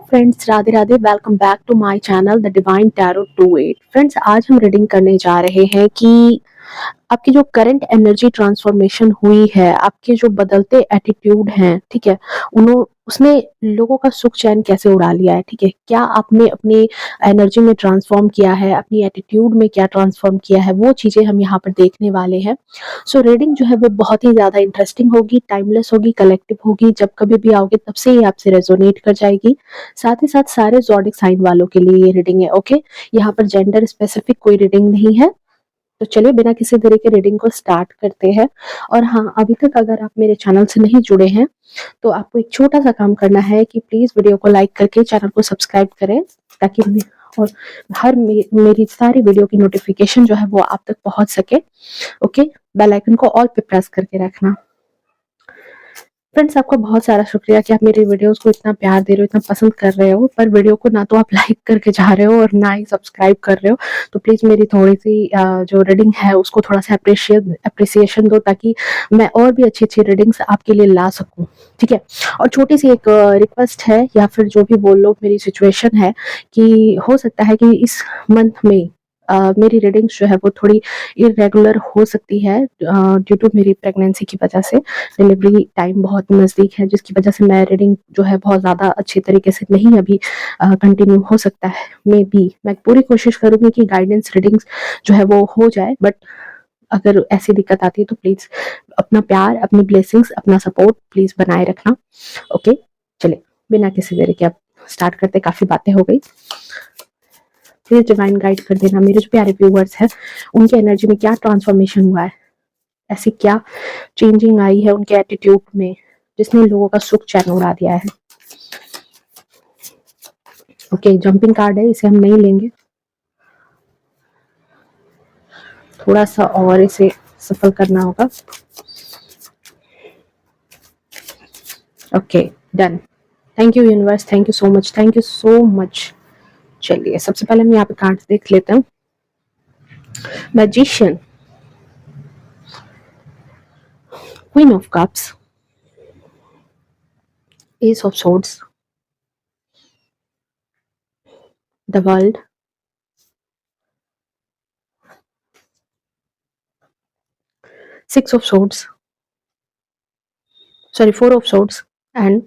Friends, Radhe Radhe. Welcome back to my channel the divine tarot 28। Friends, आज हम reading करने जा रहे हैं कि आपकी जो करंट एनर्जी ट्रांसफॉर्मेशन हुई है, आपके जो बदलते एटीट्यूड हैं, ठीक है, उन्हों उसने लोगों का सुख चैन कैसे उड़ा लिया है। ठीक है, क्या आपने अपनी एनर्जी में ट्रांसफॉर्म किया है, अपनी एटीट्यूड में क्या ट्रांसफॉर्म किया है, वो चीजें हम यहाँ पर देखने वाले हैं। सो रीडिंग जो है वो बहुत ही ज्यादा इंटरेस्टिंग होगी, टाइमलेस होगी, कलेक्टिव होगी। जब कभी भी आओगे तब से ही आपसे रेजोनेट कर जाएगी। साथ ही साथ सारे ज़ोडिक साइन वालों के लिए ये रीडिंग है। ओके, यहाँ पर जेंडर स्पेसिफिक कोई रीडिंग नहीं है। तो चलिए बिना किसी तरह के रीडिंग को स्टार्ट करते हैं। और हाँ, अभी तक अगर आप मेरे चैनल से नहीं जुड़े हैं तो आपको एक छोटा सा काम करना है कि प्लीज वीडियो को लाइक करके चैनल को सब्सक्राइब करें, ताकि और मेरी सारी वीडियो की नोटिफिकेशन जो है वो आप तक पहुंच सके। ओके, बेल आइकन को ऑल पे प्रेस करके रखना। फ्रेंड्स, आपका बहुत सारा शुक्रिया कि आप मेरी वीडियोस को इतना प्यार दे रहे हो, इतना पसंद कर रहे हो, पर वीडियो को ना तो आप लाइक करके जा रहे हो और ना ही सब्सक्राइब कर रहे हो। तो प्लीज मेरी थोड़ी सी जो रीडिंग है उसको थोड़ा सा अप्रिसिएशन दो, ताकि मैं और भी अच्छी अच्छी रीडिंग्स आपके लिए ला सकूं। ठीक है, और छोटी सी एक रिक्वेस्ट है, या फिर जो भी बोल लो, मेरी सिचुएशन है कि हो सकता है कि इस मंथ में मेरी रीडिंग्स जो है वो थोड़ी इरेगुलर हो सकती है, ड्यू टू मेरी प्रेगनेंसी की वजह से। डिलीवरी टाइम बहुत नज़दीक है, जिसकी वजह से मैं रीडिंग जो है बहुत ज़्यादा अच्छी तरीके से नहीं अभी कंटिन्यू हो सकता है। मे बी मैं पूरी कोशिश करूंगी कि गाइडेंस रीडिंग्स जो है वो हो जाए, बट अगर ऐसी दिक्कत आती है तो प्लीज़ अपना प्यार, अपनी ब्लेसिंग्स, अपना सपोर्ट प्लीज़ बनाए रखना। ओके, चलिए बिना किसी देरी के अब स्टार्ट करते। काफ़ी बातें हो गई, प्लीज डिवाइन गाइड कर देना मेरे जो प्यारे व्यूवर्स हैं, उनकी एनर्जी में क्या ट्रांसफॉर्मेशन हुआ है, ऐसी क्या चेंजिंग आई है उनके एटीट्यूड में, जिसने लोगों का सुख चैन उड़ा दिया है। ओके, जंपिंग कार्ड है, इसे हम नहीं लेंगे, थोड़ा सा और इसे सफल करना होगा। Okay, done. Thank you universe, thank you so much, thank you so much. चलिए सबसे पहले हम यहाँ पे कार्ड्स देख लेते हैं। Magician, queen of cups, ace of swords, the world, six of swords, sorry four of swords and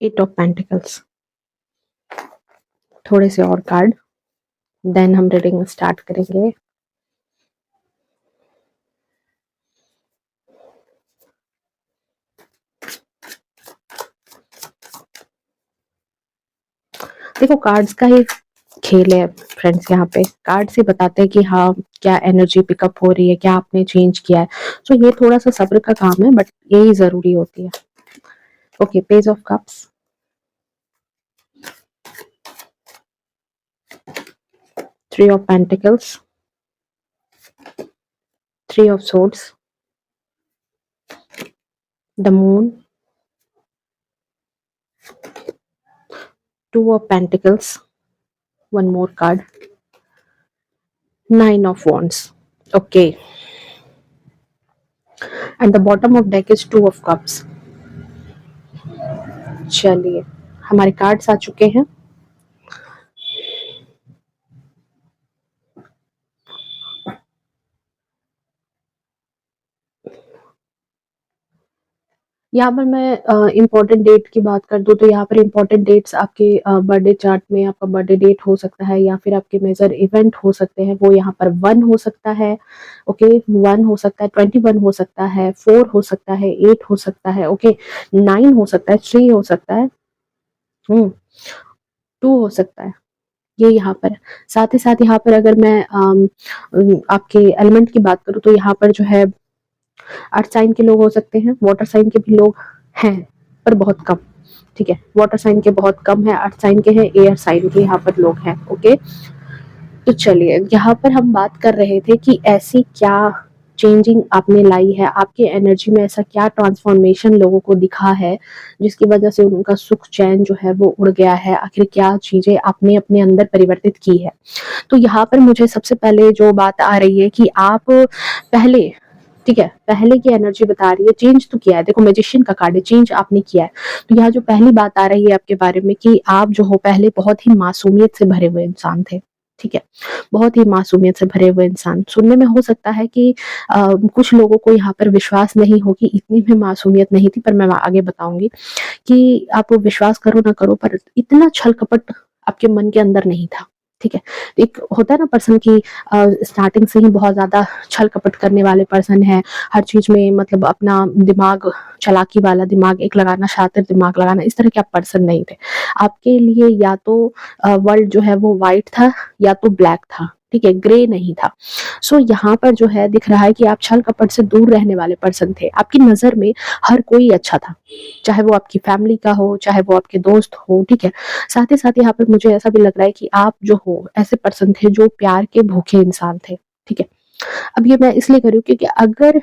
eight of pentacles. थोड़े से और कार्ड, देन हम रीडिंग स्टार्ट करेंगे। देखो, कार्ड्स का ही खेल है फ्रेंड्स। यहाँ पे कार्ड से बताते हैं कि हाँ, क्या एनर्जी पिकअप हो रही है, क्या आपने चेंज किया है। तो ये थोड़ा सा सब्र का काम है, बट यही जरूरी होती है। Okay, page of cups, three of pentacles, three of swords, the moon, two of pentacles, one more card, nine of wands. Okay, and the bottom of deck is two of cups. चलिए हमारे cards आ चुके हैं। यहाँ पर मैं important date की बात कर दूं तो यहाँ पर इम्पोर्टेंट डेट्स आपके बर्थडे चार्ट में आपका बर्थडे डेट हो सकता है, या फिर आपके मेजर इवेंट हो सकते हैं। वो यहाँ पर 1 हो सकता है, ओके, 1 हो सकता है, 21 हो सकता है, 4 हो सकता है, 8 हो सकता है, ओके, 9 हो सकता है, 3 हो सकता है, 2 हो सकता है, ये यहाँ पर। साथ ही साथ यहाँ पर अगर मैं आपके एलिमेंट की बात करूँ तो यहाँ पर जो है अर्थ साइन के लोग हो सकते हैं, वाटर साइन के भी लोग हैं, पर बहुत कम। ठीक है, वाटर साइन के बहुत कम है, अर्थ साइन के हैं, एयर साइन के यहाँ पर लोग हैं। ओके, तो चलिए यहाँ पर हम बात कर रहे थे कि ऐसी क्या चेंजिंग आपने लाई है, आपके एनर्जी में ऐसा क्या ट्रांसफॉर्मेशन लोगों को दिखा है जिसकी वजह से उनका सुख चैन जो है वो उड़ गया है। आखिर क्या चीजें आपने अपने अंदर परिवर्तित की है। तो यहाँ पर मुझे सबसे पहले जो बात आ रही है कि आप पहले, ठीक है, पहले की एनर्जी बता रही है, चेंज तो किया है, देखो मैजिशियन का कार्ड है, चेंज आपने किया है। तो यहाँ जो पहली बात आ रही है आपके बारे में कि आप जो हो पहले बहुत ही मासूमियत से भरे हुए इंसान थे, ठीक है, बहुत ही मासूमियत से भरे हुए इंसान। सुनने में हो सकता है कि कुछ लोगों को यहाँ पर विश्वास नहीं हो कि इतनी भी मासूमियत नहीं थी, पर मैं आगे बताऊंगी कि आप विश्वास करो ना करो, पर इतना छल कपट आपके मन के अंदर नहीं था, ठीक है। एक होता है ना पर्सन की स्टार्टिंग से ही बहुत ज्यादा छल कपट करने वाले पर्सन है, हर चीज में मतलब अपना दिमाग, चालाकी वाला दिमाग, एक लगाना, शातिर दिमाग लगाना, इस तरह के आप पर्सन नहीं थे। आपके लिए या तो वर्ल्ड जो है वो व्हाइट था या तो ब्लैक था, ठीक है, ग्रे नहीं था। सो यहाँ पर जो है दिख रहा है कि आप छल कपट से दूर रहने वाले पर्सन थे। आपकी नजर में हर कोई अच्छा था, चाहे वो आपकी फैमिली का हो, चाहे वो आपके दोस्त हो, ठीक है। साथ ही साथ यहाँ पर मुझे ऐसा भी लग रहा है कि आप जो हो ऐसे पर्सन थे जो प्यार के भूखे इंसान थे, ठीक है। अब ये मैं इसलिए कर रही हूँ क्योंकि अगर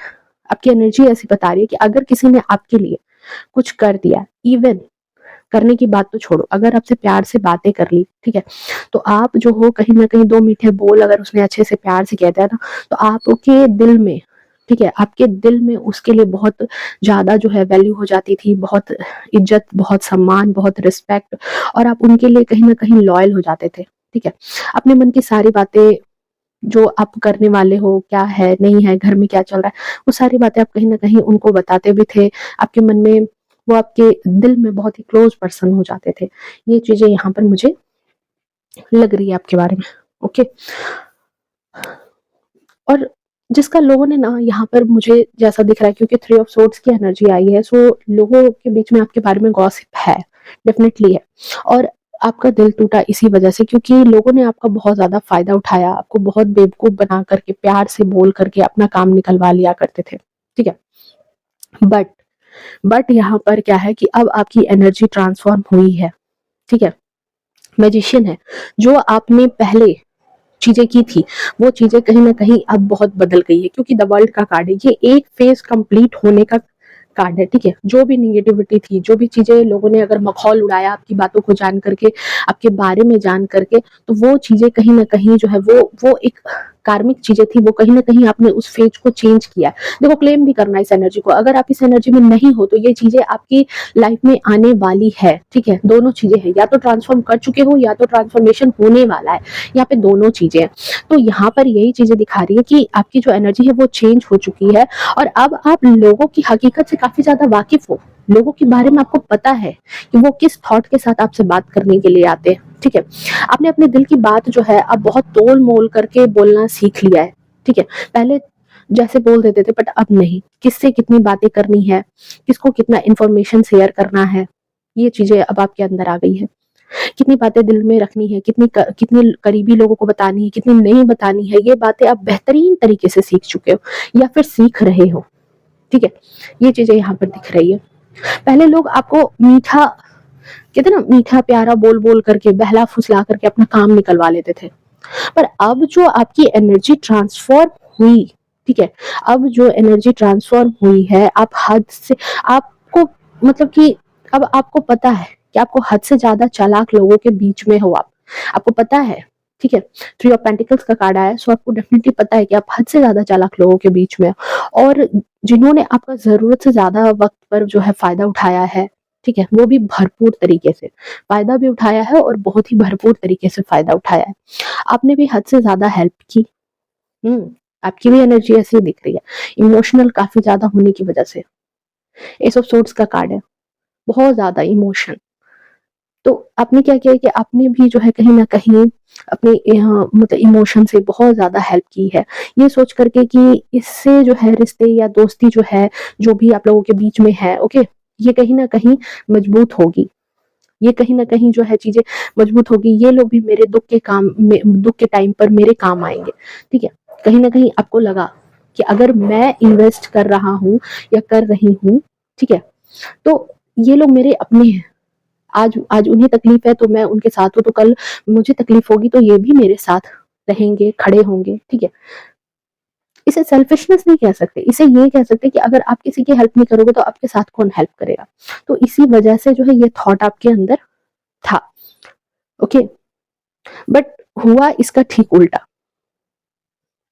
आपकी एनर्जी ऐसी बता रही है कि अगर किसी ने आपके लिए कुछ कर दिया, इवन करने की बात तो छोड़ो, अगर आपसे प्यार से बातें कर ली, ठीक है, तो आप जो हो कहीं ना कहीं दो मीठे बोल अगर उसने अच्छे से प्यार से कहता है ना, तो आपके दिल में, ठीक है, आपके दिल में उसके लिए बहुत ज्यादा जो है वैल्यू हो जाती थी, बहुत इज्जत, बहुत सम्मान, बहुत रिस्पेक्ट, और आप उनके लिए कहीं ना कहीं लॉयल हो जाते थे, ठीक है। अपने मन की सारी बातें जो आप करने वाले हो, क्या है नहीं है, घर में क्या चल रहा है, वो सारी बातें आप कहीं ना कहीं उनको बताते भी थे। आपके मन में, वो आपके दिल में बहुत ही क्लोज पर्सन हो जाते थे। ये चीजें यहाँ पर मुझे लग रही है आपके बारे में, ओके। और जिसका लोगों ने ना यहाँ पर मुझे जैसा दिख रहा है, क्योंकि थ्री ऑफ सोर्ड्स की एनर्जी आई है, सो लोगों के बीच में आपके बारे में गॉसिप है, डेफिनेटली है। और आपका दिल टूटा इसी वजह से, क्योंकि लोगों ने आपका बहुत ज्यादा फायदा उठाया, आपको बहुत बेवकूफ बना करके, प्यार से बोल करके अपना काम निकलवा लिया करते थे, ठीक है। बट बट यहाँ पर क्या है कि अब आपकी एनर्जी ट्रांसफॉर्म हुई है, ठीक है। मैजिशियन है, जो आपने पहले चीजें की थी, वो चीजें कहीं ना कहीं अब बहुत बदल गई है, क्योंकि द वर्ल्ड का कार्ड है, ये एक फेज कंप्लीट होने का कार्ड है, ठीक है। जो भी निगेटिविटी थी, जो भी चीजें लोगों ने अगर मखौल उड़ाया आपकी बातों को जान करके, आपके बारे में जान करके, तो वो चीजें कहीं ना कहीं जो है वो एक कार्मिक चीजें थी, वो कहीं ना कहीं आपने उस फेज को चेंज किया है। देखो, क्लेम भी करना इस एनर्जी को, अगर आप इस एनर्जी में नहीं हो तो ये चीजें आपकी लाइफ में आने वाली है, ठीक है। दोनों चीजें हैं, या तो ट्रांसफॉर्म कर चुके हो या तो ट्रांसफॉर्मेशन होने वाला है, यहाँ पे दोनों चीजें हैं। तो यहाँ पर यही चीजें दिखा रही है कि आपकी जो एनर्जी है वो चेंज हो चुकी है, और अब आप लोगों की हकीकत से काफी ज्यादा वाकिफ हो, लोगों के बारे में आपको पता है कि वो किस थॉट के साथ आपसे बात करने के लिए आते हैं, ठीक है। आपने अपने दिल की बात जो है अब बहुत तोल मोल करके बोलना सीख लिया है, ठीक है। पहले जैसे बोल देते थे, बट अब नहीं, किससे कितनी बातें करनी है, किसको कितना इंफॉर्मेशन शेयर करना है, ये चीजें अब आपके अंदर आ गई है। कितनी बातें दिल में रखनी है, कितनी करीबी लोगों को बतानी है, कितनी नहीं बतानी है, ये बातें आप बेहतरीन तरीके से सीख चुके हो या फिर सीख रहे हो, ठीक है। ये चीजें यहाँ पर दिख रही है। पहले लोग आपको मीठा, कहते ना, मीठा प्यारा बोल बोल करके, बहला फुसला करके अपना काम निकलवा लेते थे, पर अब जो आपकी एनर्जी ट्रांसफॉर्म हुई, ठीक है, अब जो एनर्जी ट्रांसफॉर्म हुई है, आप हद से, आपको मतलब कि अब आपको पता है कि आपको हद से ज्यादा चालाक लोगों के बीच में हो आप, आपको पता है, ठीक है। थ्री ऑफ पेंटिकल्स का कार्ड आया, सो आपको डेफिनेटली पता है कि आप हद से ज्यादा चालाक लोगों के बीच में हो, और जिन्होंने आपका जरूरत से ज्यादा वक्त पर जो है फायदा उठाया है, ठीक है, वो भी भरपूर तरीके से फायदा भी उठाया है, और बहुत ही भरपूर तरीके से फायदा उठाया है। आपने भी हद से ज्यादा हेल्प की। हम्म, आपकी भी एनर्जी ऐसी दिख रही है, इमोशनल काफी ज्यादा होने की वजह से। एस ऑफ सोर्ड्स का कार्ड है, बहुत ज्यादा इमोशन। तो आपने क्या किया कि आपने भी जो है कहीं ना कहीं अपने मतलब इमोशन से बहुत ज्यादा हेल्प की है, ये सोच करके कि इससे जो है रिश्ते या दोस्ती जो है, जो भी आप लोगों के बीच में है, ओके, ये कहीं ना कहीं मजबूत होगी, ये कहीं ना कहीं जो है चीजें मजबूत होगी, ये लोग भी मेरे दुख के काम में, दुख के टाइम पर मेरे काम आएंगे, ठीक है। कहीं ना कहीं आपको लगा कि अगर मैं इन्वेस्ट कर रहा हूँ या कर रही हूँ, ठीक है, तो ये लोग मेरे अपने हैं। आज आज उन्हें तकलीफ है तो मैं उनके साथ हूँ, तो कल मुझे तकलीफ होगी तो ये भी मेरे साथ रहेंगे, खड़े होंगे, ठीक है। इसे सेल्फिशनेस नहीं कह सकते, इसे ये कह सकते कि अगर आप किसी की हेल्प नहीं करोगे तो आपके साथ कौन हेल्प करेगा। तो इसी वजह से जो है ये थॉट आपके अंदर था, ओके। बट हुआ इसका ठीक उल्टा,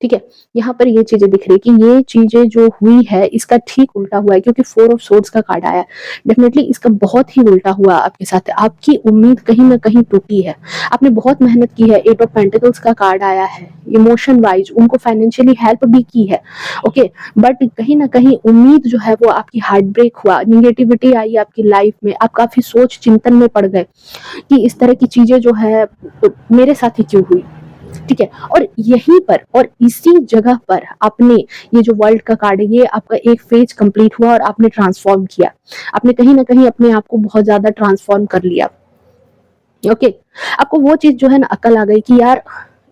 ठीक है? यहाँ पर ये चीज़ें दिख रही है कि ये चीज़ें जो हुई है इसका ठीक उल्टा हुआ है, क्योंकि 4 ऑफ सोर्ड्स का कार्ड आया है। डेफ़िनेटली इसका बहुत ही उल्टा हुआ आपके साथ। आपकी उम्मीद कहीं न कहीं टूटी है। आपने बहुत मेहनत की है, 8 ऑफ पेंटिकल्स का कार्ड आया है। इमोशन वाइज़ उनको फाइनेंशियली हेल्प भी की है, ओके? बट कहीं न कहीं उम्मीद जो है वो आपकी हार्ट ब्रेक हुआ, नेगेटिविटी आई आपकी लाइफ़ में, आप काफ़ी सोच चिंतन में पड़ गए कि इस तरह की चीज़ें जो है मेरे साथ ही क्यों हुई? ठीक है? और यहीं पर और इसी जगह पर आपने ये जो वर्ल्ड का कार्ड है, ये आपका एक फेज कंप्लीट हुआ और आपने ट्रांसफॉर्म किया। आपने कहीं ना कहीं अपने आप को बहुत ज्यादा ट्रांसफॉर्म कर लिया। ओके, आपको वो चीज जो है ना अकल आ गई कि यार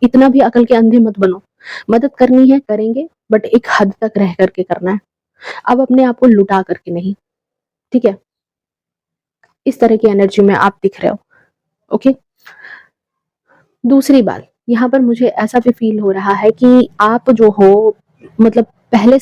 इतना भी अकल के अंधे मत बनो। मदद करनी है करेंगे, बट एक हद तक रह करके करना है। अब अपने आप को लुटा करके नहीं। ठीक है? इस तरह की एनर्जी में आप दिख रहे हो। ओके, दूसरी बात, यहाँ पर मुझे ऐसा भी फ़ील हो रहा है कि आप जो हो, मतलब पहले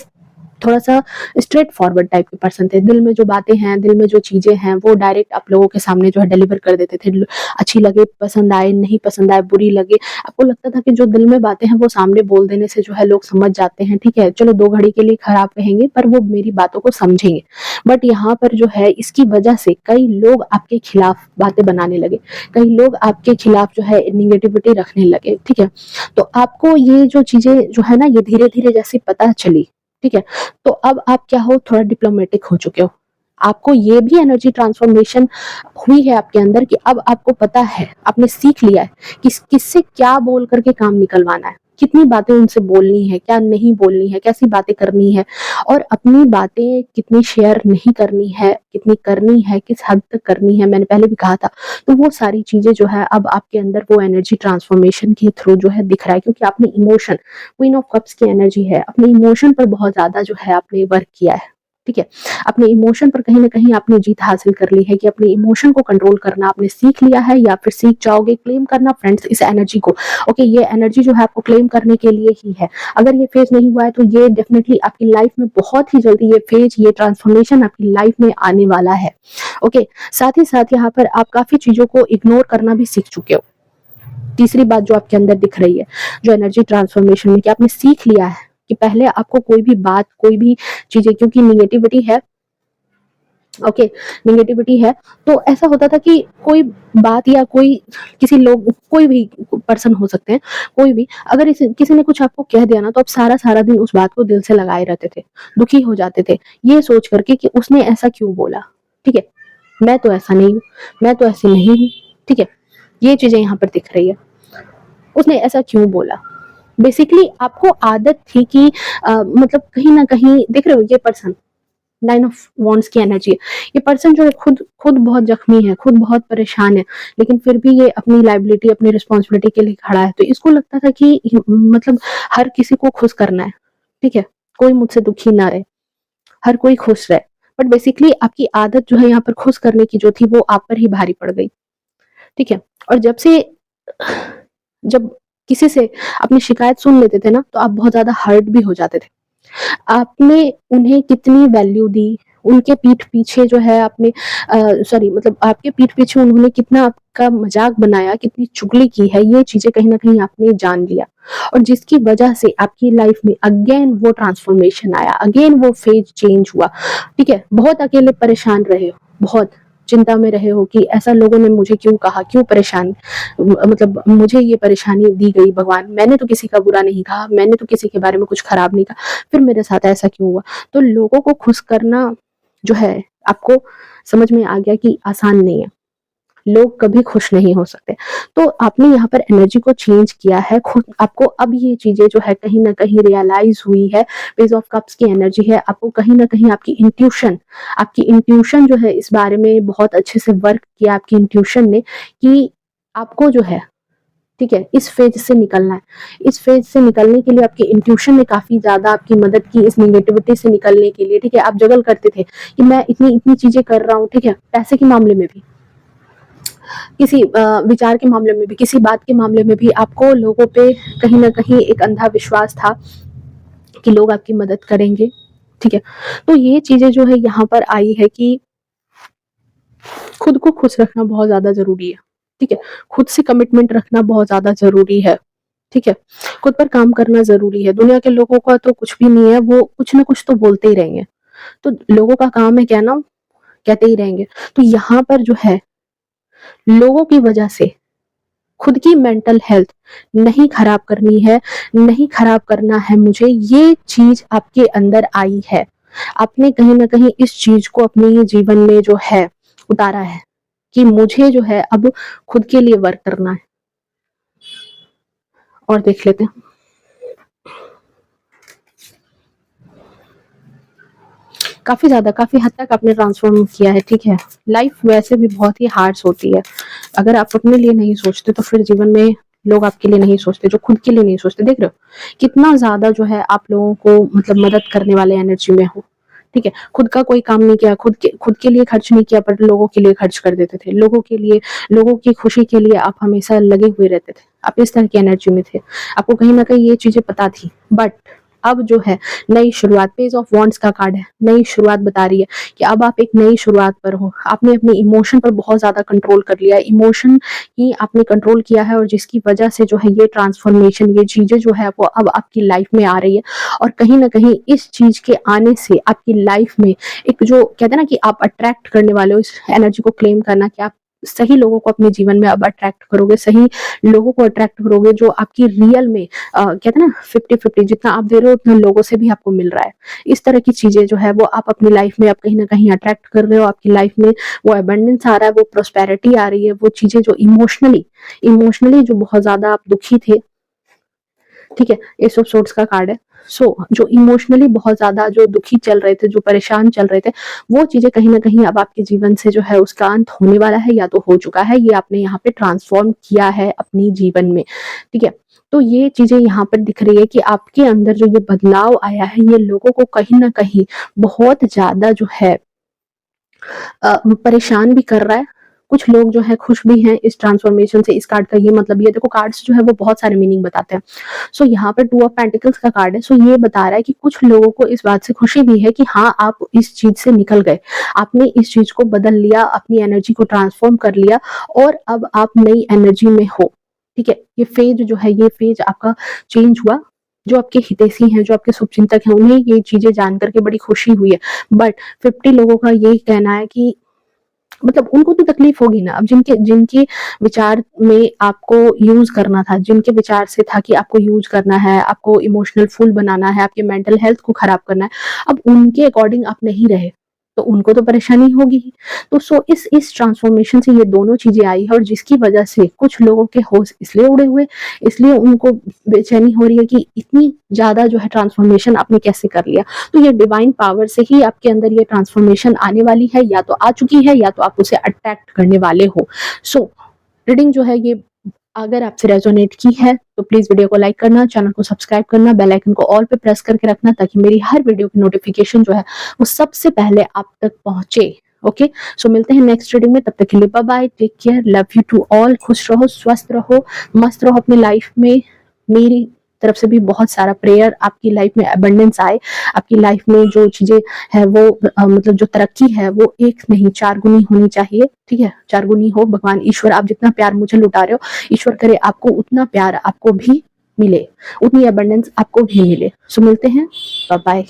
थोड़ा-सा स्ट्रेट फॉरवर्ड टाइप के पर्सन थे। दिल में जो बातें हैं, दिल में जो चीज़ें हैं, वो डायरेक्ट आप लोगों के सामने जो है डिलीवर कर देते थे। ल अच्छी लगे, पसंद आए, नहीं पसंद आए, बुरी लगे, आपको लगता था कि जो दिल में बातें हैं, वो सामने बोल देने से जो है लोग समझ जाते हैं, ठीक है? चलो 2 घड़ी के लिए खराब कहेंगे, पर वो मेरी बातों को समझेंगे। बट यहाँ पर जो है, इसकी वजह से कई लोग आपके खिलाफ बातें बनाने लगे। कई लोग आपके खिलाफ जो है नेगेटिविटी रखने लगे, ठीक है? तो आपको ये जो चीज़ें जो है ना, ये धीरे-धीरे जैसे पता चली, ठीक है? तो अब आप क्या हो, थोड़ा डिप्लोमेटिक हो चुके हो। आपको ये भी एनर्जी ट्रांसफॉर्मेशन हुई है आपके अंदर कि अब आपको पता है, आपने सीख लिया है कि किससे क्या बोल करके काम निकलवाना है, कितनी बातें उनसे बोलनी है, क्या नहीं बोलनी है, कैसी बातें करनी है, और अपनी बातें कितनी शेयर नहीं करनी है, कितनी करनी है, किस हद तक करनी है, मैंने पहले भी कहा था। तो वो सारी चीज़ें जो है अब आपके अंदर वो एनर्जी ट्रांसफॉर्मेशन के थ्रू जो है दिख रहा है, क्योंकि आपने इमोशन, क्वीन ऑफ कप्स की एनर्जी है, अपने इमोशन पर बहुत ज़्यादा जो है आपने वर्क किया है। ठीक है? अपने इमोशन पर कहीं न कहीं आपने जीत हासिल कर ली है कि अपने इमोशन को कंट्रोल करना आपने सीख लिया है, या फिर सीख जाओगे। क्लेम करना फ्रेंड्स इस एनर्जी को। ओके, ये एनर्जी जो है आपको क्लेम करने के लिए ही है। अगर ये फेज़ नहीं हुआ है तो ये डेफिनिटली आपकी लाइफ में बहुत ही जल्दी ये फेज़, ये ट्रांसफॉर्मेशन आपकी लाइफ में आने वाला है। ओके, साथ ही साथ यहाँ पर आप काफ़ी चीज़ों को इग्नोर करना भी सीख चुके हो। तीसरी बात जो आपके अंदर दिख रही है, जो एनर्जी ट्रांसफॉर्मेशन में, कि आपने सीख लिया है कि पहले आपको कोई भी बात, कोई भी चीज़ें, क्योंकि नेगेटिविटी है, ओके, नेगेटिविटी है, तो ऐसा होता था कि कोई बात या कोई किसी लोग, कोई भी पर्सन हो सकते हैं, कोई भी, अगर किसी ने कुछ आपको कह दिया ना, तो आप सारा-सारा दिन उस बात को दिल से लगाए रहते थे, दुखी हो जाते थे, ये सोच करके कि उसने ऐसा क्यों बोला, ठीक है? मैं तो ऐसा नहीं हूँ, मैं तो ऐसी नहीं हूँ, ठीक है? ये चीज़ें यहाँ पर दिख रही है। उसने ऐसा क्यों बोला? बेसिकली आपको आदत थी कि मतलब कहीं न कहीं देख रहे हो ये पर्सन, 9 ऑफ वांड्स की एनर्जी है। ये पर्सन जो है खुद खुद बहुत ज़ख्मी है, खुद बहुत परेशान है, लेकिन फिर भी ये अपनी लायबिलिटी, अपनी रिस्पॉन्सिबिलिटी के लिए खड़ा है। तो इसको लगता था कि मतलब हर किसी को खुश करना है, ठीक है? कोई मुझसे दुखी ना रहे, हर कोई खुश रहे। बट बेसिकली आपकी आदत जो है यहाँ पर खुश करने की जो थी, वो आप पर ही भारी पड़ गई, ठीक है? और जब किसी से अपनी शिकायत सुन लेते थे ना, तो आप बहुत ज़्यादा हर्ट भी हो जाते थे। आपने उन्हें कितनी वैल्यू दी, उनके पीठ पीछे जो है आपने सॉरी, मतलब आपके पीठ पीछे उन्होंने कितना आपका मज़ाक बनाया, कितनी चुगली की है, ये चीज़ें कहीं न कहीं आपने जान लिया, और जिसकी वजह से आपकी लाइफ में अगेन वो ट्रांसफॉर्मेशन आया, अगेन वो फेज़ चेंज हुआ, ठीक है? बहुत अकेले परेशान रहे हो, बहुत चिंता में रहे हो कि ऐसा लोगों ने मुझे क्यों कहा, क्यों परेशान, मतलब मुझे ये परेशानी दी गई भगवान, मैंने तो किसी का बुरा नहीं कहा, मैंने तो किसी के बारे में कुछ खराब नहीं कहा, फिर मेरे साथ ऐसा क्यों हुआ? तो लोगों को खुश करना जो है, आपको समझ में आ गया कि आसान नहीं है। लोग कभी खुश नहीं हो सकते। तो आपने यहाँ पर एनर्जी को चेंज किया है, खुद आपको अब ये चीज़ें जो है कहीं न कहीं रियलाइज़ हुई है। पेज ऑफ कप्स की एनर्जी है, आपको कहीं न कहीं आपकी इंट्यूशन जो है इस बारे में बहुत अच्छे से वर्क किया, आपकी इंट्यूशन ने, कि आपको जो है, ठीक है, इस फेज से निकलना है। इस फेज से निकलने के लिए आपकी इंट्यूशन ने काफ़ी ज़्यादा आपकी मदद की, इस नेगेटिविटी से निकलने के लिए, ठीक है? आप जगल करते थे कि मैं इतनी-इतनी चीज़ें कर रहा हूँ, ठीक है? पैसे के मामले में भी, किसी विचार के मामले में भी, किसी बात के मामले में भी आपको लोगों पे कहीं न कहीं एक अंधा विश्वास था कि लोग आपकी मदद करेंगे, ठीक है? तो ये चीज़ें जो है यहाँ पर आई है कि खुद को खुश रखना बहुत ज़्यादा ज़रूरी है, ठीक है? खुद से कमिटमेंट रखना बहुत ज़्यादा ज़रूरी है। ठीक है? खुद पर काम करना ज़रूरी है। दुनिया के लोगों का तो कुछ भी नहीं है, वो कुछ ना कुछ तो बोलते ही रहेंगे। तो लोगों का काम है कहना, कहते ही रहेंगे। तो यहाँ पर जो है, लोगों की वजह से खुद की मेंटल हेल्थ नहीं खराब करनी है, नहीं खराब करना है मुझे, ये चीज़ आपके अंदर आई है। आपने कहीं न कहीं इस चीज़ को अपने जीवन में जो है उतारा है कि मुझे जो है अब खुद के लिए वर्क करना है। और देख लेते हैं। काफ़ी ज़्यादा, काफ़ी हद तक आपने ट्रांसफ़ॉर्म किया है, ठीक है? लाइफ़ वैसे भी बहुत ही हार्ड्स होती है। अगर आप अपने लिए नहीं सोचते तो फिर जीवन में लोग आपके लिए नहीं सोचते, जो खुद के लिए नहीं सोचते। देख रहे हो? कितना ज़्यादा जो है आप लोगों को मतलब मदद करने वाले एनर्जी में हो, ठीक है? खुद का कोई काम नहीं किया, खुद के लिए खर्च नहीं किया, पर लोगों के लिए खर्च कर देते थे। लोगों के लिए, लोगों की खुशी के लिए आप हमेशा लगे हुए रहते थे। आप इस तरह की एनर्जी में थे। आपको कहीं न कहीं ये चीज़ें पता थी, बट अब जो है नई शुरुआत, पेज ऑफ वॉन्ड्स का कार्ड है, नई शुरुआत बता रही है कि अब आप एक नई शुरुआत पर हो। आपने अपने इमोशन पर बहुत ज़्यादा कंट्रोल कर लिया है, इमोशन ही आपने कंट्रोल किया है, और जिसकी वजह से जो है ये ट्रांसफॉर्मेशन, ये चीज़ें जो है वो अब आपकी लाइफ में आ रही है। और कहीं न कहीं इस चीज़ के आने से आपकी लाइफ में एक जो कहते हैं ना कि आप अट्रैक्ट करने वाले हो, इस एनर्जी को क्लेम करना कि आप सही लोगों को अपने जीवन में अब अट्रैक्ट करोगे, सही लोगों को अट्रैक्ट करोगे जो आपकी रियल में कहते हैं ना 50-50, जितना आप दे रहे हो उतना लोगों से भी आपको मिल रहा है। इस तरह की चीज़ें जो है वो आप अपनी लाइफ में अब कहीं न कहीं अट्रैक्ट कर रहे हो। आपकी लाइफ में वो अबंडेंस आ रहा है, वो प्रॉस्पेरिटी आ रही है, वो चीज़ें जो इमोशनली इमोशनली जो बहुत ज़्यादा आप दुखी थे, ठीक है? एस ऑफ सोर्ड्स का कार्ड है। जो इमोशनली बहुत ज़्यादा जो दुखी चल रहे थे, जो परेशान चल रहे थे, वो चीज़ें कहीं न कहीं अब आपके जीवन से जो है उसका अंत होने वाला है, या तो हो चुका है। ये आपने यहाँ पे ट्रांसफ़ॉर्म किया है अपनी जीवन में, ठीक है? तो ये चीज़ें यहाँ पर दिख रही है कि आपके अंदर जो ये बदलाव आया है, ये लोगों को कहीं न कहीं बहुत ज़्यादा जो है परेशान भी कर रहा है। कुछ लोग जो है खुश भी हैं इस ट्रांसफॉर्मेशन से। इस कार्ड का ये मतलब, ये देखो कार्ड्स जो है वो बहुत सारे मीनिंग बताते हैं। यहाँ पर टू ऑफ पेंटिकल्स का कार्ड है। ये बता रहा है कि कुछ लोगों को इस बात से खुशी भी है कि हाँ, आप इस चीज से निकल गए, आपने इस चीज को बदल लिया, अपनी एनर्जी को ट्रांसफॉर्म कर लिया, और अब आप नई एनर्जी में हो, ठीक है? ये फेज जो है, ये फेज आपका चेंज हुआ। जो आपके हितैषी हैं, जो आपके शुभचिंतक हैं, उन्हें ये चीजें जान करके बड़ी खुशी हुई है। बट 50 लोगों का यही कहना है कि मतलब उनको तो तकलीफ होगी ना। अब जिनके जिनके विचार में आपको यूज करना था, जिनके विचार से था कि आपको यूज करना है, आपको इमोशनल फुल बनाना है, आपके मेंटल हेल्थ को खराब करना है, अब उनके अकॉर्डिंग आप नहीं रहे, तो उनको तो परेशानी होगी ही। तो इस ट्रांसफॉर्मेशन से ये दोनों चीजें आई है, और जिसकी वजह से कुछ लोगों के होश इसलिए उड़े हुए, इसलिए उनको बेचैनी हो रही है कि इतनी ज्यादा जो है ट्रांसफॉर्मेशन आपने कैसे कर लिया। तो ये डिवाइन पावर से ही आपके अंदर ये ट्रांसफॉर्मेशन आने वाली है, या तो आ चुकी है, या तो आप उसे अट्रैक्ट करने वाले हो। रीडिंग जो है ये अगर आपसे रेजोनेट की है तो प्लीज वीडियो को लाइक करना, चैनल को सब्सक्राइब करना, बेल आइकन को ऑल पे प्रेस करके रखना, ताकि मेरी हर वीडियो की नोटिफिकेशन जो है वो सबसे पहले आप तक पहुंचे। ओके, मिलते हैं नेक्स्ट रीडिंग में। तब तक के लिए bye bye, take care, love you to all. खुश रहो, स्वस्थ रहो, मस्त रहो अपनी लाइफ में। मेरी तरफ से भी बहुत सारा प्रेयर आपकी लाइफ में अबंडेंस आए, आपकी लाइफ में जो चीजें है वो मतलब जो तरक्की है वो एक नहीं 4 गुनी होनी चाहिए, ठीक है? 4 गुनी हो। भगवान ईश्वर, आप जितना प्यार मुझे लुटा रहे हो, ईश्वर करे आपको उतना प्यार आपको भी मिले, उतनी अबंडेंस आपको भी मिले। मिलते हैं, बाय बाय।